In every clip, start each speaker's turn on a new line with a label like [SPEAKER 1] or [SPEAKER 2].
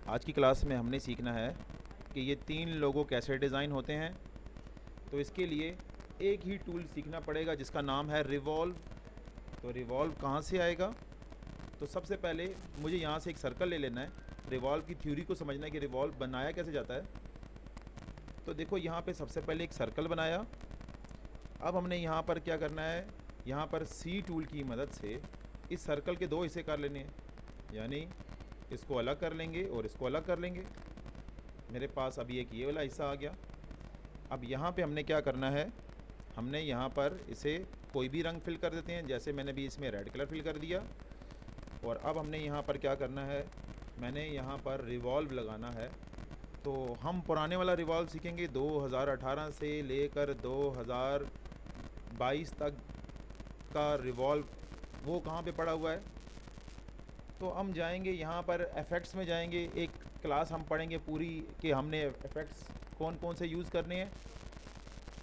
[SPEAKER 1] आज की क्लास में हमने सीखना है कि ये 3 लोगो कैसे डिज़ाइन होते हैं। तो इसके लिए एक ही टूल सीखना पड़ेगा जिसका नाम है रिवॉल्व। तो रिवॉल्व कहाँ से आएगा? तो सबसे पहले मुझे यहाँ से एक सर्कल ले लेना है, रिवॉल्व की थ्योरी को समझना है कि रिवॉल्व बनाया कैसे जाता है। तो देखो यहाँ पे सबसे पहले एक सर्कल बनाया। अब हमने यहाँ पर क्या करना है, यहाँ पर सी टूल की मदद से इस सर्कल के 2 हिस्से कर लेने हैं, यानी इसको अलग कर लेंगे और इसको अलग कर लेंगे। मेरे पास अभी एक ये वाला हिस्सा आ गया। अब यहाँ पे हमने क्या करना है, हमने यहाँ पर इसे कोई भी रंग फिल कर देते हैं, जैसे मैंने भी इसमें रेड कलर फिल कर दिया। और अब हमने यहाँ पर क्या करना है, मैंने यहाँ पर रिवॉल्व लगाना है। तो हम पुराने वाला रिवॉल्व सीखेंगे 2018 से लेकर 2022 तक का रिवॉल्व, वो कहाँ पे पड़ा हुआ है। तो हम जाएंगे यहाँ पर इफ़ेक्ट्स में जाएंगे, एक क्लास हम पढ़ेंगे पूरी कि हमने इफ़ेक्ट्स कौन कौन से यूज़ करने हैं।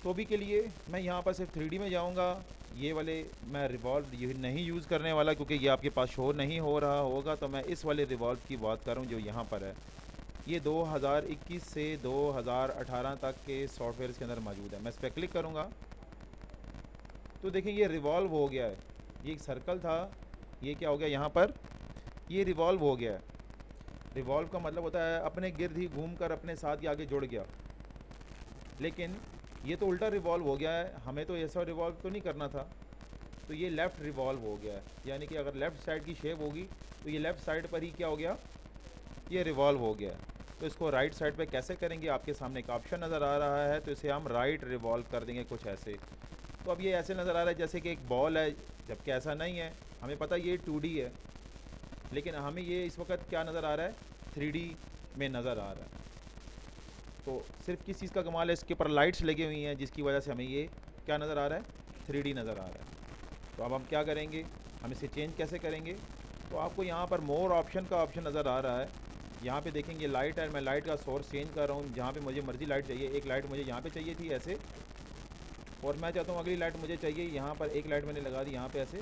[SPEAKER 1] तो भी के लिए मैं यहाँ पर सिर्फ 3D में जाऊँगा। ये वाले मैं रिवॉल्व ये नहीं यूज़ करने वाला क्योंकि ये आपके पास शो नहीं हो रहा होगा। तो मैं इस वाले रिवॉल्व की बात कर रहा हूँ जो यहाँ पर है। ये 2021 से 2018 तक के सॉफ्टवेयर के अंदर मौजूद है। मैं इस पर क्लिक करूँगा तो देखिए ये रिवॉल्व हो गया है। ये एक सर्कल था, ये क्या हो गया यहाँ पर, ये रिवॉल्व हो गया है। रिवॉल्व का मतलब होता है अपने गिर्द ही घूम कर अपने साथ ही आगे जुड़ गया। लेकिन ये तो उल्टा रिवॉल्व हो गया है, हमें तो ऐसा रिवॉल्व तो नहीं करना था। तो ये लेफ़्ट रिवॉल्व हो गया है, यानी कि अगर लेफ़्ट साइड की शेप होगी तो ये लेफ़्ट साइड पर ही क्या हो गया, ये रिवॉल्व हो गया है। तो इसको राइट साइड पे कैसे करेंगे, आपके सामने एक ऑप्शन नज़र आ रहा है, तो इसे हम राइट रिवॉल्व कर देंगे कुछ ऐसे। तो अब ये ऐसे नज़र आ रहा है जैसे कि एक बॉल है, जबकि ऐसा नहीं है। हमें पता है ये 2D है, लेकिन हमें ये इस वक्त क्या नज़र आ रहा है, 3D में नज़र आ रहा है। तो सिर्फ किस चीज़ का कमाल है, इसके ऊपर लाइट्स लगी हुई हैं जिसकी वजह से हमें ये क्या नज़र आ रहा है, 3D नज़र आ रहा है। तो अब हम क्या करेंगे, हम इसे चेंज कैसे करेंगे। तो आपको यहाँ पर मोर ऑप्शन का ऑप्शन नज़र आ रहा है। यहाँ पे देखेंगे लाइट है, मैं लाइट का सोर्स चेंज कर रहा हूँ। जहाँ पे मुझे मर्जी लाइट चाहिए, एक लाइट मुझे यहाँ पे चाहिए थी ऐसे, और मैं चाहता हूँ अगली लाइट मुझे चाहिए यहाँ पर, एक लाइट मैंने लगा दी यहाँ पे ऐसे।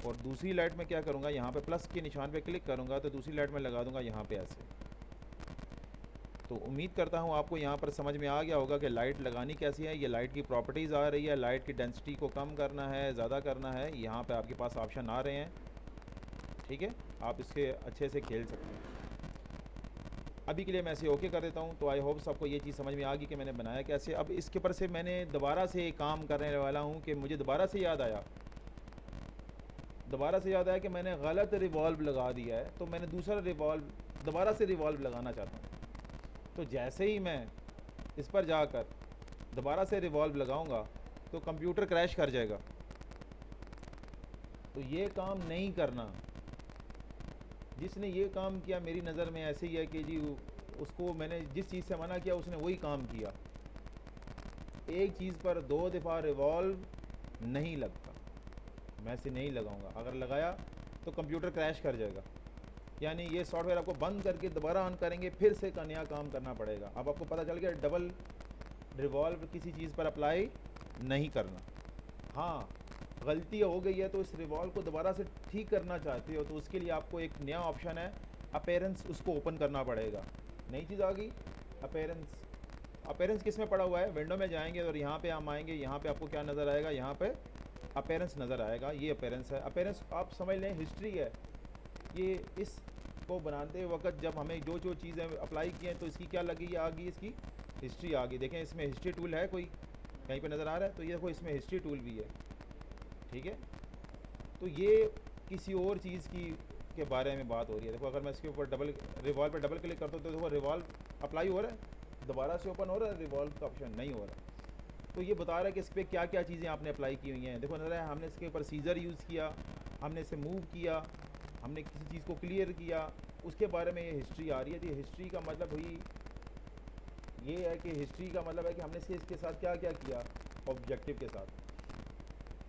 [SPEAKER 1] और दूसरी लाइट में क्या करूँगा, यहाँ पे प्लस के निशान पे क्लिक करूँगा तो दूसरी लाइट में लगा दूँगा यहाँ पे ऐसे। तो उम्मीद करता हूँ आपको यहाँ पर समझ में आ गया होगा कि लाइट लगानी कैसी है। ये लाइट की प्रॉपर्टीज़ आ रही है, लाइट की डेंसिटी को कम करना है, ज़्यादा करना है, यहाँ पे आपके पास ऑप्शन आ रहे हैं। ठीक है, आप इसके अच्छे से खेल सकते हैं। अभी के लिए मैं इसे ओके कर देता हूँ। तो आई होप सबको ये चीज़ समझ में आ गई कि मैंने बनाया कैसे। अब इसके ऊपर से मैंने दोबारा से काम करने वाला हूँ कि मुझे दोबारा से याद आया कि मैंने गलत रिवॉल्व लगा दिया है। तो मैंने दूसरा रिवॉल्व दोबारा से रिवॉल्व लगाना चाहता हूँ। तो जैसे ही मैं इस पर जाकर दोबारा से रिवॉल्व लगाऊंगा तो कंप्यूटर क्रैश कर जाएगा। तो ये काम नहीं करना। जिसने ये काम किया मेरी नज़र में ऐसे ही है कि जी उसको मैंने जिस चीज़ से मना किया उसने वही काम किया। एक चीज़ पर 2 दफ़ा रिवॉल्व नहीं लगता, मैं इसे नहीं लगाऊंगा। अगर लगाया तो कंप्यूटर क्रैश कर जाएगा, यानी ये सॉफ्टवेयर आपको बंद करके दोबारा ऑन करेंगे, फिर से का नया काम करना पड़ेगा। अब आपको पता चल गया डबल रिवॉल्व किसी चीज़ पर अप्लाई नहीं करना। हाँ, गलती हो गई है तो इस रिवॉल्व को दोबारा से ठीक करना चाहते हो तो उसके लिए आपको एक नया ऑप्शन है अपीयरेंस, उसको ओपन करना पड़ेगा। नई चीज़ आ गई अपीयरेंस। अपीयरेंस किस में पड़ा हुआ है, विंडो में जाएंगे और यहाँ पे हम आएंगे, यहाँ पे आपको क्या नज़र आएगा, यहाँ पे अपीयरेंस नज़र आएगा। ये अपीयरेंस है। अपीयरेंस आप समझ लें हिस्ट्री है। ये इसको बनाते वक्त जब हमें जो जो चीज़ें अप्लाई की हैं तो इसकी क्या लगी आ गई, इसकी हिस्ट्री आ गई। देखें इसमें हिस्ट्री टूल है, कोई कहीं पे नज़र आ रहा है, तो ये देखो इसमें हिस्ट्री टूल भी है। ठीक है, तो ये किसी और चीज़ की के बारे में बात हो रही है। देखो अगर मैं इसके ऊपर डबल रिवॉल्व पर डबल क्लिक करता हूँ तो देखो रिवॉल्व अप्लाई हो रहा है, दोबारा से ओपन हो रहा है, रिवॉल्व का ऑप्शन नहीं हो रहा। तो ये बता रहा है कि इस पर क्या क्या चीज़ें आपने अप्लाई की हुई हैं। देखो नज़र है, हमने इसके ऊपर सीज़र यूज़ किया, हमने इसे मूव किया, हमने किसी चीज़ को क्लियर किया, उसके बारे में ये हिस्ट्री आ रही है। तो हिस्ट्री का मतलब हुई ये है कि हिस्ट्री का मतलब है कि हमने इसके साथ क्या क्या किया ऑब्जेक्टिव के साथ।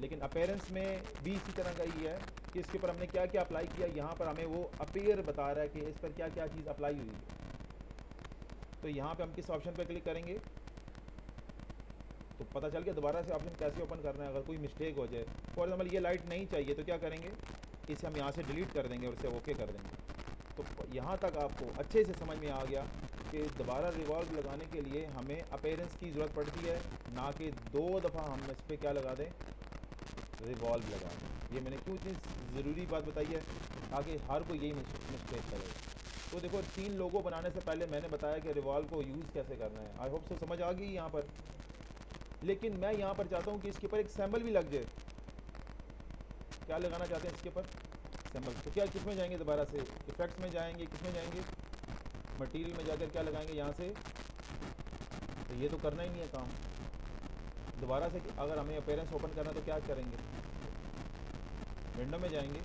[SPEAKER 1] लेकिन अपीयरेंस में भी इसी तरह का ही है कि इसके ऊपर हमने क्या क्या अप्लाई किया। यहाँ पर हमें वो अपीयर बता रहा है कि इस पर क्या क्या चीज़ अप्लाई हुई है। तो यहाँ पे हम किस ऑप्शन पर क्लिक करेंगे तो पता चल गया दोबारा से ऑप्शन कैसे ओपन करना है। अगर कोई मिस्टेक हो जाए, फॉर एग्जाम्पल ये लाइट नहीं चाहिए तो क्या करेंगे, इसे हम यहाँ से डिलीट कर देंगे और इसे ओके कर देंगे। तो यहाँ तक आपको अच्छे से समझ में आ गया कि दोबारा रिवॉल्व लगाने के लिए हमें अपीयरेंस की ज़रूरत पड़ती है, ना कि 2 दफ़ा हम इस पर क्या लगा दें, रिवॉल्व लगा दें। ये मैंने क्यों इतनी ज़रूरी बात बताई है, ताकि हर कोई यही मिस्टेक करे। तो देखो 3 लोगो बनाने से पहले मैंने बताया कि रिवॉल्व को यूज़ कैसे करना है। आई होप सो समझ आ गई यहाँ पर। लेकिन मैं यहाँ पर चाहता हूँ कि इसके ऊपर एक सैम्बल भी लग जाए। क्या लगाना चाहते हैं इसके ऊपर? सैम्बल। तो क्या किस में जाएंगे, दोबारा से इफेक्ट्स में जाएंगे, किस में जाएंगे, मटेरियल में जाकर क्या लगाएंगे यहाँ से। तो ये तो करना ही नहीं है काम। दोबारा से अगर हमें अपीयरेंस ओपन करना है तो क्या करेंगे, विंडो में जाएंगे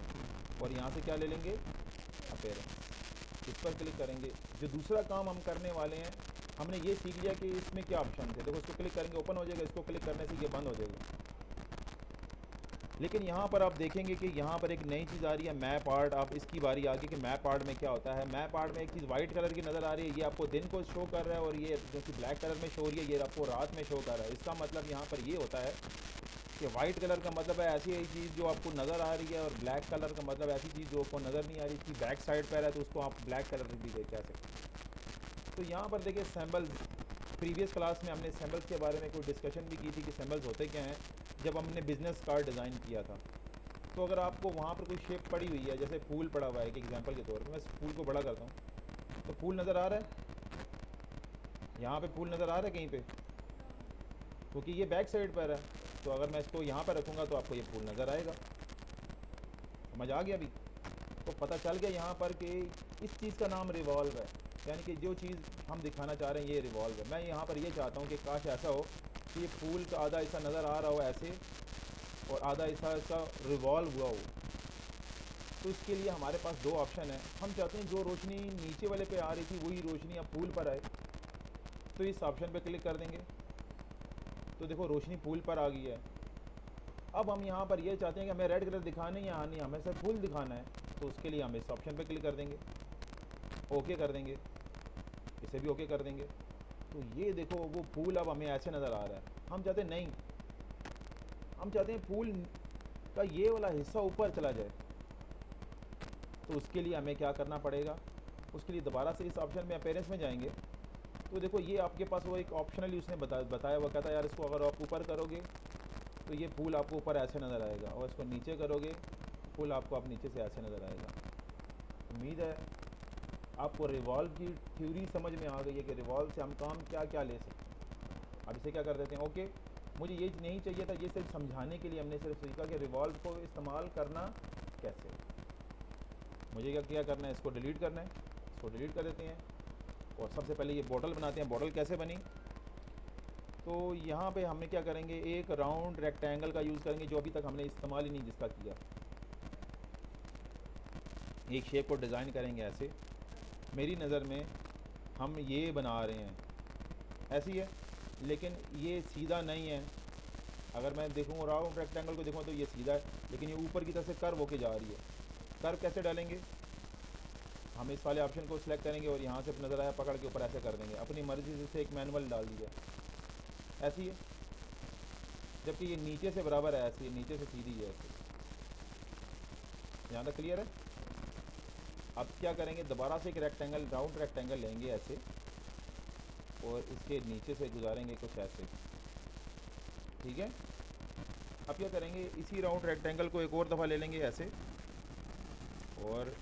[SPEAKER 1] और यहाँ से क्या ले लेंगे, अपीयरेंस, इस पर क्लिक करेंगे। जो दूसरा काम हम करने वाले हैं, हमने ये सीख लिया कि इसमें क्या ऑप्शन थे। देखो इसको क्लिक करेंगे ओपन हो जाएगा, इसको क्लिक करने से ये बंद हो जाएगा। लेकिन यहाँ पर आप देखेंगे कि यहाँ पर एक नई चीज़ आ रही है, मैप आर्ट। अब इसकी बारी आ गई कि मैप आर्ट में क्या होता है। मैप आर्ट में एक चीज़ वाइट कलर की नज़र आ रही है, ये आपको दिन को शो कर रहा है, और ये जो कि ब्लैक कलर में शो हो रही है, ये आपको रात में शो कर रहा है। इसका मतलब यहाँ पर ये होता है कि वाइट कलर का मतलब है ऐसी चीज़ जो आपको नज़र आ रही है, और ब्लैक कलर का मतलब ऐसी चीज़ जो आपको नज़र नहीं आ रही, इसकी बैक साइड पर है, तो उसको आप ब्लैक कलर भी कह सकते हैं। तो यहाँ पर देखिए सैम्बल, प्रीवियस क्लास में हमने सैम्बल्स के बारे में कोई डिस्कशन भी की थी कि सैम्बल्स होते क्या हैं, जब हमने बिज़नेस कार्ड डिज़ाइन किया था। तो अगर आपको वहाँ पर कोई शेप पड़ी हुई है, जैसे फूल पड़ा हुआ है, एक एग्जांपल के तौर पे मैं इस फूल को बड़ा करता हूँ, तो फूल नज़र आ रहा है, यहाँ पे फूल नज़र आ रहा है कहीं पे, क्योंकि ये बैक साइड पर है। तो अगर मैं इसको यहाँ पर रखूँगा तो आपको ये फूल नज़र आएगा। समझ आ गया अभी? तो पता चल गया यहाँ पर कि इस चीज़ का नाम रिवॉल्व है, यानी कि जो चीज़ हम दिखाना चाह रहे हैं ये रिवॉल्व है। मैं यहाँ पर ये चाहता हूँ कि काश ऐसा हो कि ये फूल का आधा हिस्सा नज़र आ रहा हो ऐसे, और आधा हिस्सा इसका रिवॉल्व हुआ हो। तो इसके लिए हमारे पास 2 ऑप्शन है। हम चाहते हैं जो रोशनी नीचे वाले पे आ रही थी वही रोशनी अब फूल पर आए, तो इस ऑप्शन पे क्लिक कर देंगे। तो देखो रोशनी फूल पर आ गई है। अब हम यहाँ पर ये चाहते हैं कि हमें रेड कलर दिखाना ही यहाँ नहीं, हमें सिर्फ फूल दिखाना है, तो उसके लिए हम इस ऑप्शन पे क्लिक कर देंगे, ओके कर देंगे, इसे भी ओके कर देंगे। तो ये देखो वो फूल अब हमें ऐसे नज़र आ रहा है। हम चाहते हैं नहीं, हम चाहते हैं फूल का ये वाला हिस्सा ऊपर चला जाए। तो उसके लिए हमें क्या करना पड़ेगा, उसके लिए दोबारा से इस ऑप्शन में अपीयरेंस में जाएंगे। तो देखो ये आपके पास वो एक ऑप्शनली उसने बताया हुआ, कहता है यार इसको अगर आप ऊपर करोगे तो ये फूल आपको ऊपर ऐसे नज़र आएगा, और इसको नीचे करोगे फूल आपको आप नीचे से ऐसे नज़र आएगा। उम्मीद है आपको रिवॉल्व की थ्योरी समझ में आ गई है कि रिवॉल्व से हम काम क्या क्या ले सकते हैं। अब इसे क्या कर देते हैं, ओके। मुझे ये नहीं चाहिए था, ये सिर्फ समझाने के लिए हमने सिर्फ सीखा कि रिवॉल्व को इस्तेमाल करना कैसे। मुझे क्या करना है, इसको डिलीट करना है, इसको डिलीट कर देते हैं। और सबसे पहले ये बॉटल बनाते हैं। बॉटल कैसे बनी, तो यहाँ पे हमें क्या करेंगे, एक राउंड रेक्टेंगल का यूज़ करेंगे जो अभी तक हमने इस्तेमाल ही नहीं जिसका किया। एक शेप को डिज़ाइन करेंगे ऐसे। मेरी नज़र में हम ये बना रहे हैं ऐसी है, लेकिन ये सीधा नहीं है। अगर मैं देखूँ राउंड रेक्टेंगल को देखूँ तो ये सीधा है, लेकिन ये ऊपर की तरफ से कर्व होके जा रही है। कर्व कैसे डालेंगे, हम इस वाले ऑप्शन को सिलेक्ट करेंगे और यहाँ से नज़र आया पकड़ के ऊपर ऐसे कर देंगे। अपनी मर्ज़ी से एक मैनुअल डाल दीजिए, ऐसी है। जबकि ये नीचे से बराबर है, ऐसी नीचे से सीधी है ऐसे। यहाँ तक क्लियर है? अब क्या करेंगे, दोबारा से एक रेक्टेंगल, राउंड रेक्टेंगल लेंगे ऐसे, और इसके नीचे से गुजारेंगे कुछ ऐसे, ठीक है। अब क्या करेंगे, इसी राउंड रेक्टेंगल को एक और दफ़ा ले लेंगे ऐसे, और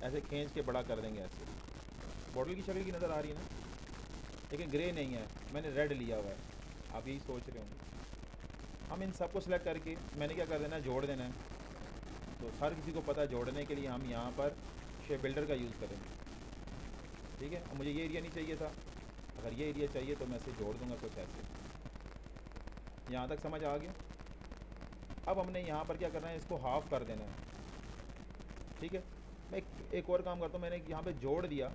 [SPEAKER 1] ऐसे खींच के बड़ा कर देंगे ऐसे। बॉटल की शक्ल की नज़र आ रही है ना, लेकिन ग्रे नहीं है, मैंने रेड लिया हुआ है। आप यही सोच रहे होंगे। हम इन सबको सिलेक्ट करके मैंने क्या कर देना है, जोड़ देना है। तो हर किसी को पता है जोड़ने के लिए हम यहाँ पर शेप बिल्डर का यूज़ करेंगे, ठीक है। अब मुझे ये एरिया नहीं चाहिए था, अगर ये एरिया चाहिए तो मैं इसे जोड़ दूँगा कुछ ऐसे। यहाँ तक समझ आ गया? अब हमने यहाँ पर क्या करना है, इसको हाफ़ कर देना है, ठीक है। मैं एक और काम करता हूँ, मैंने यहाँ पे जोड़ दिया।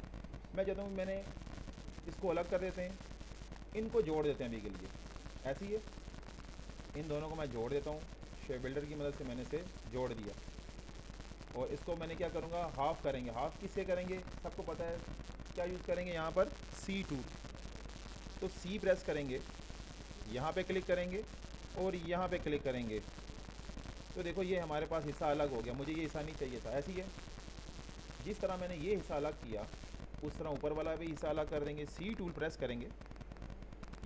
[SPEAKER 1] मैं चाहता हूँ मैंने इसको अलग कर देते हैं, इनको जोड़ देते हैं अभी के लिए, ऐसी है। इन दोनों को मैं जोड़ देता हूँ, शेप बिल्डर की मदद से मैंने इसे जोड़ दिया। और इसको मैंने क्या करूँगा, हाफ़ करेंगे। हाफ़ किससे करेंगे, सबको पता है क्या यूज़ करेंगे यहाँ पर, C2। तो C प्रेस करेंगे, यहाँ पे क्लिक करेंगे और यहाँ पे क्लिक करेंगे। तो देखो ये हमारे पास हिस्सा अलग हो गया, मुझे ये हिस्सा नहीं चाहिए था, ऐसी है। जिस तरह मैंने ये हिस्सा अलग किया उस तरह ऊपर वाला भी हिस्सा अलग कर देंगे। सी टूल प्रेस करेंगे,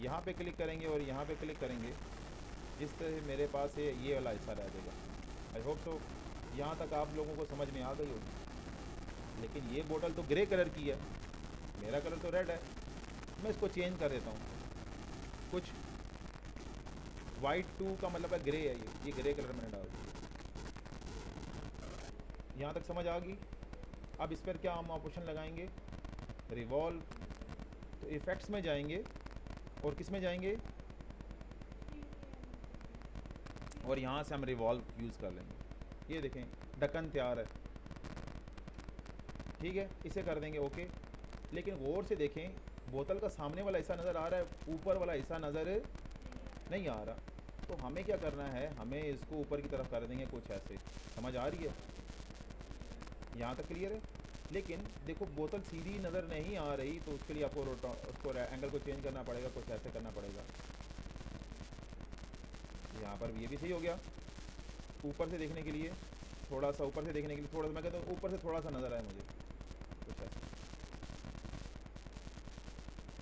[SPEAKER 1] यहाँ पे क्लिक करेंगे और यहाँ पे क्लिक करेंगे। जिस तरह मेरे पास है ये वाला हिस्सा रह जाएगा। आई होप सो यहाँ तक आप लोगों को समझ में आ गई होगी। लेकिन ये बोतल तो ग्रे कलर की है, मेरा कलर तो रेड है। मैं इसको चेंज कर देता हूँ कुछ। वाइट टू का मतलब है ग्रे है, ये ग्रे कलर मैंने डाल दिया। यहाँ तक समझ आ गई। अब इस पर क्या हम ऑप्शन लगाएंगे, रिवॉल्व। तो इफ़ेक्ट्स में जाएंगे और किस में जाएंगे, और यहाँ से हम रिवॉल्व यूज़ कर लेंगे। ये देखें ढक्कन तैयार है, ठीक है, इसे कर देंगे ओके। लेकिन गौर से देखें, बोतल का सामने वाला हिस्सा नज़र आ रहा है, ऊपर वाला हिस्सा नज़र नहीं आ रहा। तो हमें क्या करना है, हमें इसको ऊपर की तरफ कर देंगे कुछ ऐसे। समझ आ रही है, यहाँ तक क्लियर है। लेकिन देखो बोतल सीधी नज़र नहीं आ रही, तो उसके लिए आपको उसको एंगल को चेंज करना पड़ेगा, कुछ ऐसे करना पड़ेगा। यहाँ पर ये भी सही हो गया। ऊपर से देखने के लिए थोड़ा सा, ऊपर से देखने के लिए थोड़ा सा, मैं कहता हूँ ऊपर से थोड़ा सा नज़र आए मुझे, कुछ ऐसा।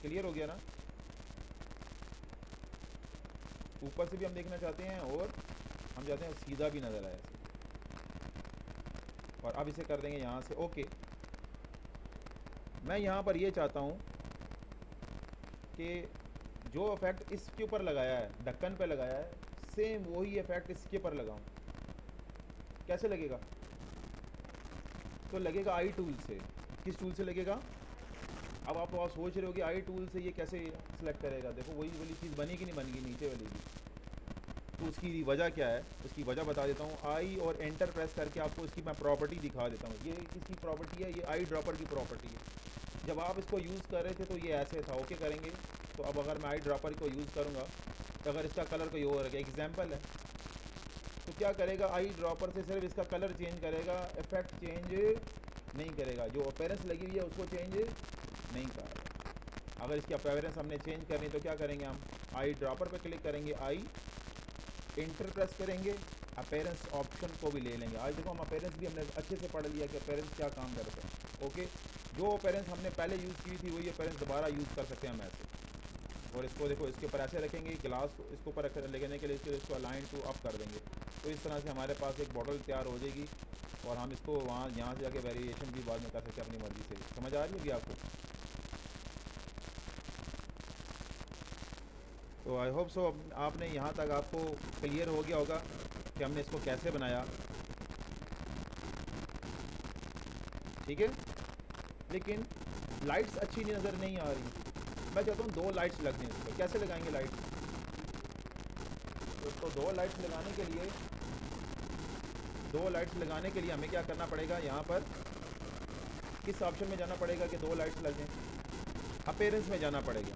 [SPEAKER 1] क्लियर हो गया ना। ऊपर से भी हम देखना चाहते हैं और हम चाहते हैं सीधा भी नज़र आए ऐसे। और अब इसे कर देंगे यहाँ से ओके। मैं यहाँ पर ये चाहता हूँ कि जो इफेक्ट इसके ऊपर लगाया है, ढक्कन पे लगाया है, सेम वही इफेक्ट इसके ऊपर लगाऊं। कैसे लगेगा, तो लगेगा आई टूल से। किस टूल से लगेगा, अब आप सोच रहे हो कि आई टूल से ये कैसे सिलेक्ट करेगा। देखो वही वाली चीज़ बनी कि नहीं बनेगी, नीचे वाली की। तो उसकी वजह क्या है, उसकी वजह बता देता हूँ। आई और एंटर प्रेस करके आपको इसकी मैं प्रॉपर्टी दिखा देता हूँ। ये किसकी प्रॉपर्टी है, ये आई ड्रॉपर की प्रॉपर्टी है। जब आप इसको यूज़ कर रहे थे तो ये ऐसे था, ओके करेंगे। तो अब अगर मैं आई ड्रॉपर को यूज़ करूँगा तो अगर इसका कलर कोई और है, एग्जाम्पल है, तो क्या करेगा, आई ड्रॉपर से सिर्फ इसका कलर चेंज करेगा, इफेक्ट चेंज नहीं करेगा। जो अपीयरेंस लगी हुई है उसको चेंज नहीं करेगा। अगर इसकी अपीयरेंस हमने चेंज करनी तो क्या करेंगे, हम आई ड्रॉपर पे क्लिक करेंगे, आई इंटर प्रेस करेंगे, अपीयरेंस ऑप्शन को भी ले लेंगे। आज देखो हम अपीयरेंस भी हमने अच्छे से पढ़ लिया कि अपीयरेंस क्या काम करता है। ओके, जो अपीयरेंस हमने पहले यूज़ की थी वही अपीयरेंस दोबारा यूज़ कर सकते हैं हम ऐसे। और इसको देखो इसके ऊपर ऐसे रखेंगे, गिलास को इसके ऊपर लेने के लिए इसको अलाइन टू अप कर देंगे। तो इस तरह से हमारे पास एक बॉटल तैयार हो जाएगी और हम इसको वहाँ यहाँ से जाके वेरिएशन भी बाद में कर सकते हैं अपनी मर्ज़ी से। समझ आ रही होगी आपको। तो आई होप सो आपने यहाँ तक आपको क्लियर हो गया होगा कि हमने इसको कैसे बनाया, ठीक है। लेकिन लाइट्स अच्छी नज़र नहीं आ रही। मैं चाहता हूँ 2 लाइट्स लगने इस पर। कैसे लगाएंगे लाइट, तो 2 लाइट्स लगाने के लिए 2 लाइट्स लगाने के लिए हमें क्या करना पड़ेगा, यहाँ पर किस ऑप्शन में जाना पड़ेगा कि 2 लाइट्स लगें, अपीयरेंस में जाना पड़ेगा।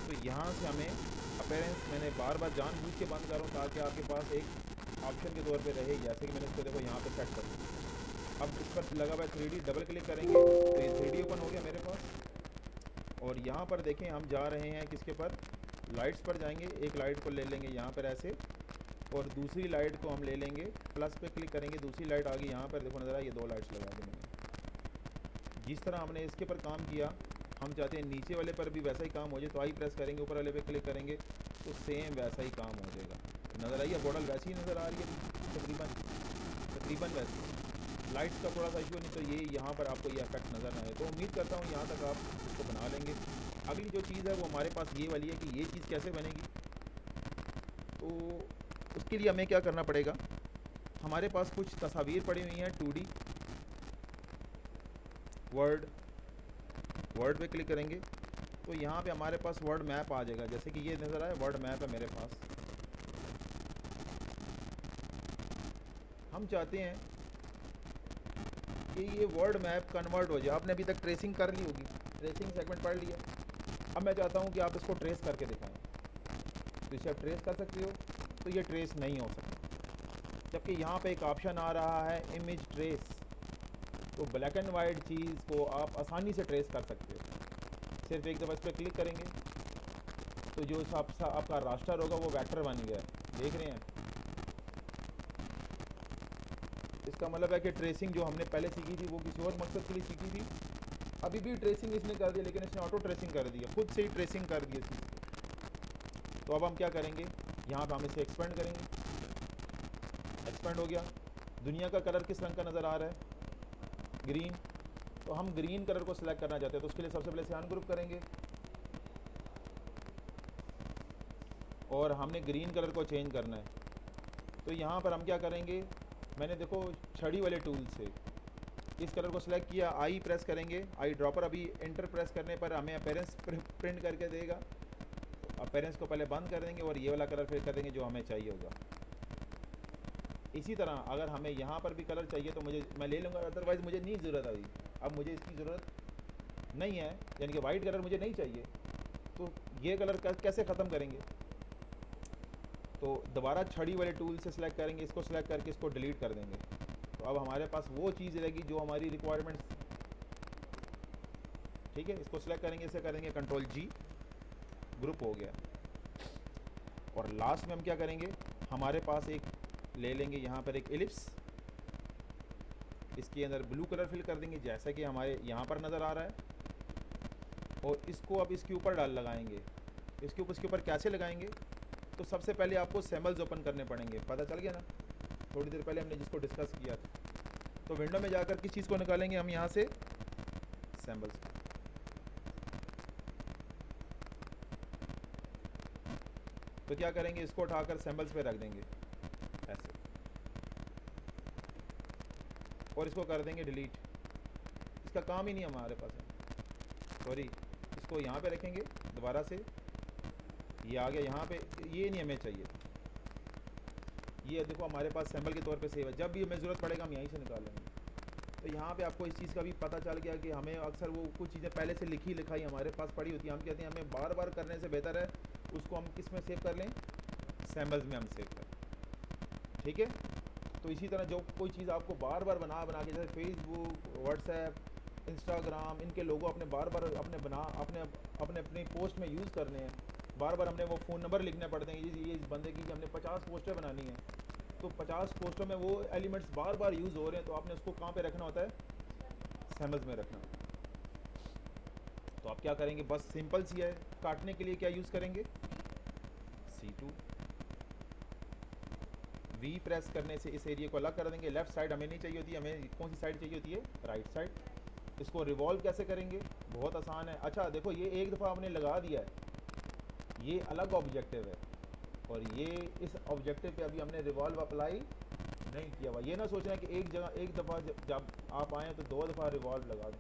[SPEAKER 1] तो यहाँ से हमें अपीयरेंस, मैंने बार बार जानबूझ के बंद कर रहा हूँ ताकि आपके पास एक ऑप्शन के तौर पे रहे। जैसे कि मैंने इसको देखो यहाँ पे सेट कर दिया। अब इस पर लगा हुआ है 3D, डबल क्लिक करेंगे तो ये 3D ओपन हो गया मेरे पास। और यहाँ पर देखें हम जा रहे हैं किसके पर, लाइट्स पर जाएंगे। एक लाइट को ले लेंगे यहाँ पर ऐसे, और दूसरी लाइट को हम ले लेंगे, प्लस पे क्लिक करेंगे, दूसरी लाइट आ गई यहाँ पर। देखो नज़र आ, ये 2 लाइट्स लगा दी मैंने। जिस तरह हमने इसके पर काम किया, हम चाहते हैं नीचे वाले पर भी वैसा ही काम हो जाए। तो आई प्रेस करेंगे, ऊपर वाले पे क्लिक करेंगे तो सेम वैसा ही काम हो जाएगा। नज़र आई है, बॉटल वैसी ही नज़र आ रही है तकरीबन वैसी। लाइट्स का थोड़ा सा इशू नहीं, तो ये यहाँ पर आपको ये इफेक्ट नज़र ना आए। तो उम्मीद करता हूँ यहाँ तक आप इसको बना लेंगे। अगली जो चीज़ है वो हमारे पास ये वाली है कि ये चीज़ कैसे बनेगी। तो उसके लिए हमें क्या करना पड़ेगा, हमारे पास कुछ तस्वीर पड़ी हुई हैं 2D। वर्ड पे क्लिक करेंगे तो यहाँ पे हमारे पास वर्ड मैप आ जाएगा। जैसे कि ये नज़र आए, वर्ड मैप है मेरे पास। हम चाहते हैं कि ये वर्ड मैप कन्वर्ट हो जाए। आपने अभी तक ट्रेसिंग कर ली होगी, ट्रेसिंग सेगमेंट पढ़ लिया। अब मैं चाहता हूँ कि आप इसको ट्रेस करके दिखाएं। तो इसे आप ट्रेस कर सकते हो, तो ये ट्रेस नहीं हो सकता। जबकि यहाँ पे एक ऑप्शन आ रहा है इमेज ट्रेस, तो ब्लैक एंड वाइट चीज़ को आप आसानी से ट्रेस कर सकते हो। सिर्फ एक दफ़ा इस पर क्लिक करेंगे तो जो आपका रास्टर होगा वो वेक्टर बन गया है, देख रहे हैं। इसका मतलब है कि ट्रेसिंग जो हमने पहले सीखी थी वो किसी और मकसद के लिए सीखी थी, अभी भी ट्रेसिंग इसने कर दी, लेकिन इसने ऑटो ट्रेसिंग कर दी है, खुद से ही ट्रेसिंग कर दी है। तो अब हम क्या करेंगे, यहाँ पे हम इसे एक्सपेंड करेंगे, एक्सपेंड हो गया। दुनिया का कलर किस रंग का नज़र आ रहा है, ग्रीन। तो हम ग्रीन कलर को सिलेक्ट करना चाहते हैं, तो उसके लिए सबसे पहले से अनग्रुप करेंगे और हमने ग्रीन कलर को चेंज करना है। तो यहाँ पर हम क्या करेंगे, मैंने देखो छड़ी वाले टूल से इस कलर को सिलेक्ट किया, आई प्रेस करेंगे, आई ड्रॉपर, अभी एंटर प्रेस करने पर हमें अपेरेंस प्रिंट करके देगा। अपेरेंस को पहले बंद कर देंगे और ये वाला कलर फिर कर देंगे जो हमें चाहिए होगा। इसी तरह अगर हमें यहाँ पर भी कलर चाहिए तो मैं ले लूँगा, अदरवाइज़ मुझे नहीं ज़रूरत अभी, अब मुझे इसकी ज़रूरत नहीं है, यानी कि वाइट कलर मुझे नहीं चाहिए। तो ये कलर कैसे ख़त्म करेंगे, तो दोबारा छड़ी वाले टूल से सिलेक्ट करेंगे, इसको सिलेक्ट करके इसको डिलीट कर देंगे। तो अब हमारे पास वो चीज़ रहेगी जो हमारी रिक्वायरमेंट्स, ठीक है। इसको सिलेक्ट करेंगे, इसे करेंगे कंट्रोल जी, ग्रुप हो गया। और लास्ट में हम क्या करेंगे, हमारे पास एक ले लेंगे यहाँ पर एक एलिप्स, इसके अंदर ब्लू कलर फिल कर देंगे जैसा कि हमारे यहाँ पर नज़र आ रहा है, और इसको अब इसके ऊपर लगाएंगे। इसके ऊपर कैसे लगाएंगे, तो सबसे पहले आपको सैम्पल्स ओपन करने पड़ेंगे, पता चल गया ना, थोड़ी देर पहले हमने जिसको डिस्कस किया था। तो विंडो में जाकर किस चीज़ को निकालेंगे हम, यहाँ से सैम्पल्स। तो क्या करेंगे, इसको उठाकर सैम्पल्स पे रख देंगे ऐसे, और इसको कर देंगे डिलीट। इसका काम ही नहीं हमारे पास है, सॉरी। इसको यहाँ पे रखेंगे दोबारा से, ये आ गया यहाँ पे, ये नहीं हमें चाहिए। ये देखो हमारे पास सैम्पल के तौर पे सेव है, जब भी हमें ज़रूरत पड़ेगा हम यहीं से निकाल लेंगे। तो यहाँ पे आपको इस चीज़ का भी पता चल गया कि हमें अक्सर वो कुछ चीज़ें पहले से लिखाई हमारे पास पड़ी होती है, हम कहते हैं हमें बार बार करने से बेहतर है उसको हम किस में सेव कर लें, सैम्पल्स में हम सेव करें, ठीक है। तो इसी तरह जो कोई चीज़ आपको बार बार बना के, जैसे फेसबुक, व्हाट्सएप, इंस्टाग्राम, इनके लोगो अपने बार बार अपनी पोस्ट में यूज़ करने हैं, बार बार हमने वो फ़ोन नंबर लिखने पड़ते हैं, ये इस बंदे की हमने 50 पोस्टर बनानी है, तो 50 पोस्टर में वो एलिमेंट्स बार बार यूज़ हो रहे हैं, तो आपने उसको कहाँ पे रखना होता है, सैम्पल्स में रखना। तो आप क्या करेंगे, बस सिंपल सी है, काटने के लिए क्या यूज़ करेंगे, C2, V प्रेस करने से इस एरिया को अलग कर देंगे। लेफ़्ट साइड हमें नहीं चाहिए होती, हमें कौन सी साइड चाहिए होती है, राइट साइड। इसको रिवॉल्व कैसे करेंगे, बहुत आसान है। अच्छा देखो, ये एक दफ़ा हमने लगा दिया है, ये अलग ऑब्जेक्टिव है, और ये इस ऑब्जेक्टिव पे अभी हमने रिवॉल्व अप्लाई नहीं किया हुआ। ये ना सोचना कि एक दफ़ा जब आप आएँ तो 2 दफ़ा रिवॉल्व लगा दें,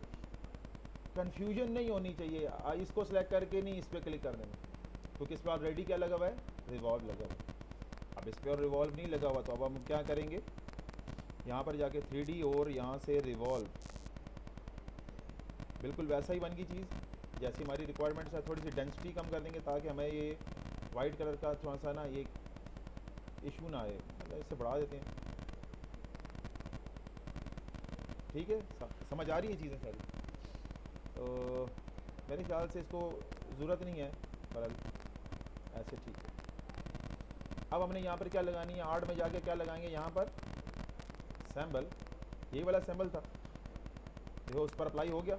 [SPEAKER 1] कन्फ्यूजन नहीं होनी चाहिए। इसको सेलेक्ट करके नहीं इस पर क्लिक कर देना, क्योंकि इस पर ऑलरेडी क्या लगा हुआ है, रिवॉल्व लगा हुआ है। अब इस पर और रिवॉल्व नहीं लगा हुआ, तो अब हम क्या करेंगे, यहाँ पर जाके 3D और यहाँ से रिवॉल्व, बिल्कुल वैसा ही बन गई चीज़ जैसी हमारी रिक्वायरमेंट्स है। थोड़ी सी डेंसिटी कम कर देंगे ताकि हमें ये वाइट कलर का थोड़ा सा ना ये इशू ना आए, इससे बढ़ा देते हैं, ठीक है। समझ आ रही है चीज़ें सारी, तो मेरे ख्याल से इसको ज़रूरत नहीं है, बहरहाल ऐसे ठीक है। अब हमने यहाँ पर क्या लगानी है, आर्ट में जाके क्या लगाएंगे, यहाँ पर सैम्पल, ये वाला सैम्पल था, देखो उस पर अप्लाई हो गया।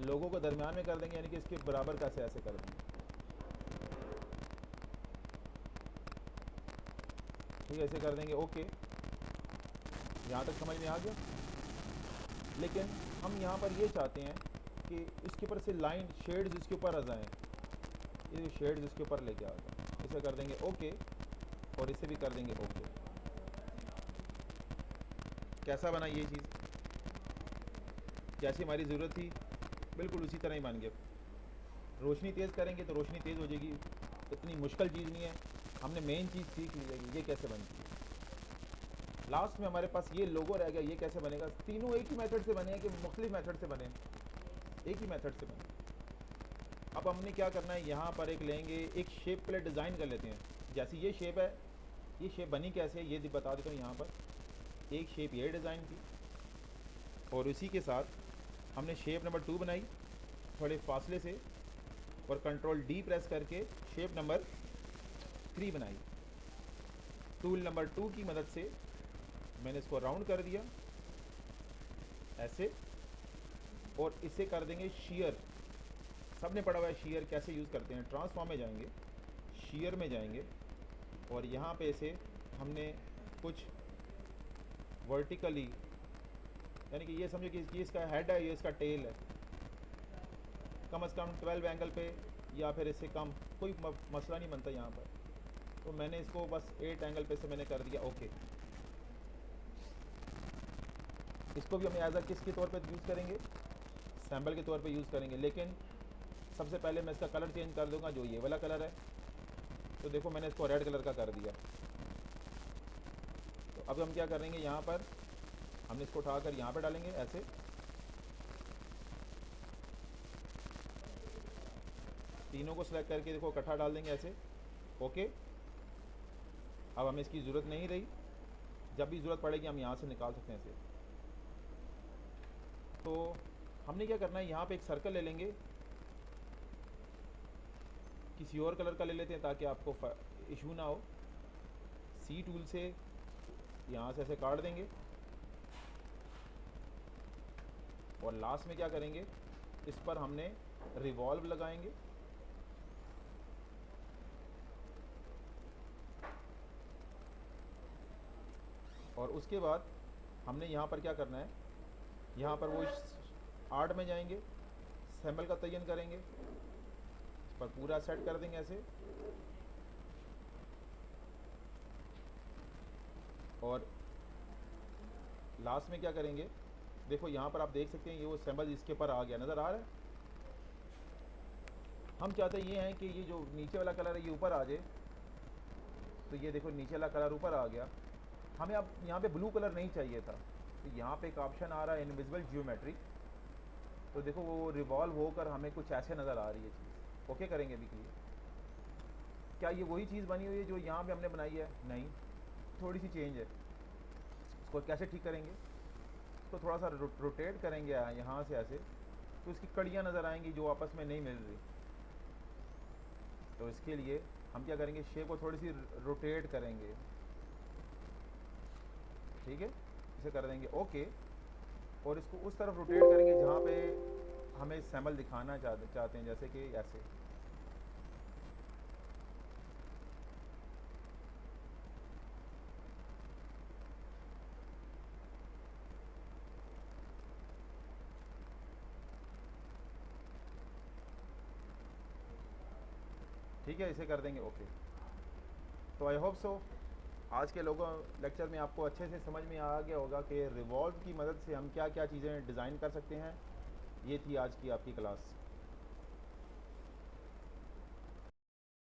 [SPEAKER 1] लोगों को दरमियान में कर देंगे, यानी कि इसके बराबर कैसे ऐसे कर देंगे, ठीक है, ऐसे कर देंगे। ओके, यहाँ तक समझ में आ गया। लेकिन हम यहाँ पर ये चाहते हैं कि इसके ऊपर से लाइन शेड्स इसके ऊपर आ जाएँ, ये शेड्स इसके ऊपर लेके आ जाए, इसे कर देंगे ओके, और इसे भी कर देंगे ओके। कैसा बना ये चीज़, जैसी हमारी ज़रूरत थी बिल्कुल उसी तरह ही बन गया। रोशनी तेज़ करेंगे तो रोशनी तेज़ हो जाएगी, इतनी मुश्किल चीज़ नहीं है, हमने मेन चीज़ सीख ली है ये कैसे बनती है। लास्ट में हमारे पास ये लोगो रह गया, ये कैसे बनेगा। तीनों एक ही मेथड से बने हैं कि मुख्तलिफ मेथड से बने, एक ही मेथड से बने। अब हमने क्या करना है, यहाँ पर एक लेंगे, एक शेप प्लेट डिज़ाइन कर लेते हैं। जैसी ये शेप है, ये शेप बनी कैसे है ये बता देता हूँ। यहाँ पर एक शेप ये डिज़ाइन की, और उसी के साथ हमने शेप नंबर 2 बनाई थोड़े फासले से, और कंट्रोल D प्रेस करके शेप नंबर 3 बनाई। टूल नंबर 2 की मदद से मैंने इसको राउंड कर दिया ऐसे, और इसे कर देंगे शीयर। सबने पढ़ा हुआ है शीयर कैसे यूज़ करते हैं। ट्रांसफॉर्म में जाएंगे, शीयर में जाएंगे, और यहाँ पे से हमने कुछ वर्टिकली, यानी कि ये समझो कि ये इसका हेड है, ये इसका टेल है, कम से कम 12 एंगल पे या फिर इससे कम, कोई मसला नहीं बनता यहाँ पर। तो मैंने इसको बस 8 एंगल पे से मैंने कर दिया ओके। इसको भी हम एज अ किसके तौर पे यूज़ करेंगे, सैम्पल के तौर पे यूज़ करेंगे। लेकिन सबसे पहले मैं इसका कलर चेंज कर दूंगा, जो ये वाला कलर है। तो देखो मैंने इसको रेड कलर का कर दिया। तो अब हम क्या करेंगे, यहाँ पर हमने इसको उठाकर यहाँ पर डालेंगे ऐसे, तीनों को सिलेक्ट करके देखो इकट्ठा डाल देंगे ऐसे ओके। अब हमें इसकी ज़रूरत नहीं रही, जब भी ज़रूरत पड़ेगी हम यहाँ से निकाल सकते हैं इसे। तो हमने क्या करना है, यहाँ पे एक सर्कल ले लेंगे, किसी और कलर का ले लेते हैं ताकि आपको इशू ना हो। सी टूल से यहाँ से ऐसे काट देंगे, और लास्ट में क्या करेंगे, इस पर हमने रिवॉल्व लगाएंगे। और उसके बाद हमने यहाँ पर क्या करना है, यहाँ पर वो आर्ट में जाएंगे, सैम्पल का तयन करेंगे, इस पर पूरा सेट कर देंगे ऐसे। और लास्ट में क्या करेंगे, देखो यहाँ पर आप देख सकते हैं ये वो सैम्पल इसके ऊपर आ गया, नज़र आ रहा है। हम चाहते ये हैं कि ये जो नीचे वाला कलर है ये ऊपर आ जाए। तो ये देखो नीचे वाला कलर ऊपर आ गया। हमें अब यहाँ पे ब्लू कलर नहीं चाहिए था, तो यहाँ पे एक ऑप्शन आ रहा है इनविजिबल जियोमेट्री। तो देखो वो रिवॉल्व होकर हमें कुछ ऐसे नज़र आ रही है चीज़। ओके करेंगे अभी क्लियर। क्या ये वही चीज़ बनी हुई है जो यहाँ पे हमने बनाई है? नहीं, थोड़ी सी चेंज है। इसको कैसे ठीक करेंगे, तो थोड़ा सा रोटेट करेंगे यहाँ से ऐसे, तो इसकी कड़ियाँ नज़र आएंगी जो आपस में नहीं मिल रही। तो इसके लिए हम क्या करेंगे, शेप को थोड़ी सी रोटेट करेंगे, ठीक है, इसे कर देंगे ओके। और इसको उस तरफ रोटेट करेंगे जहाँ पे हमें सैम्पल दिखाना चाहते हैं, जैसे कि ऐसे। ठीक है, इसे कर देंगे ओके। तो आई होप सो आज के लोगों लेक्चर में आपको अच्छे से समझ में आ गया होगा कि रिवॉल्व की मदद से हम क्या क्या चीज़ें डिज़ाइन कर सकते हैं। ये थी आज की आपकी क्लास।